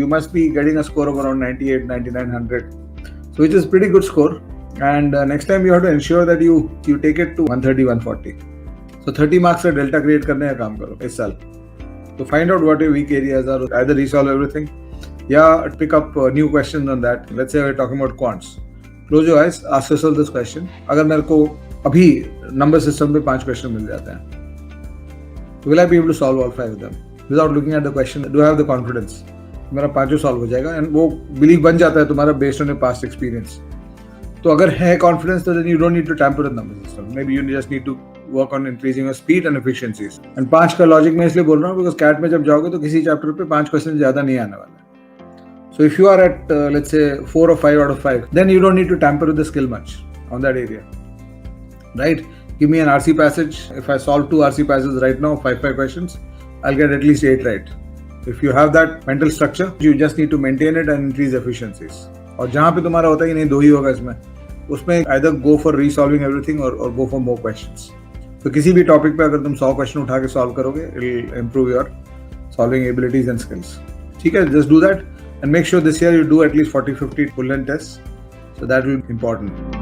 you must be getting a score of around 98, 99, 100. So which is pretty good score. And next time you have to ensure that you take it to 130, 140. So 30 marks का delta create करने का काम करो इस साल. So find out what your weak areas are. Either resolve everything, yeah, pick up new questions on that. Let's say we're talking about quants. Close your eyes, ask yourself this question. अगर मेरे को अभी number system पे 5 question मिल जाते हैं, will I be able to solve all 5 of them without looking at the question? Do I have the confidence? मेरा 5 solve हो जाएगा, and वो belief बन जाता है तुम्हारा based on your past experience. तो अगर है confidence, तो then you don't need to tamper with number system. Maybe you just need to work on increasing your speed and efficiencies. And 5 का logic मैं इसलिए बोल रहा हूँ because CAT में जब जाओगे तो किसी chapter पे 5 question ज़्यादा नहीं आने वाला है. So if you are at let's say 4 or 5 out of 5, then you don't need to tamper with the skill much on that area, right? Give me an RC passage. If I solve 2 RC passages right now, 5 questions, I'll get at least 8 right. If you have that mental structure, you just need to maintain it and increase efficiencies. और जहाँ पे तुम्हारा होता है कि नहीं 2 ही होगा इसमें, उसमें either go for resolving everything or go for more questions. तो किसी भी टॉपिक पे अगर तुम 100 क्वेश्चन उठा के सॉल्व करोगे, it'll improve your solving abilities and skills. ठीक है, just do that and make sure this year you do at least 40-50 full-length tests. So that will be important.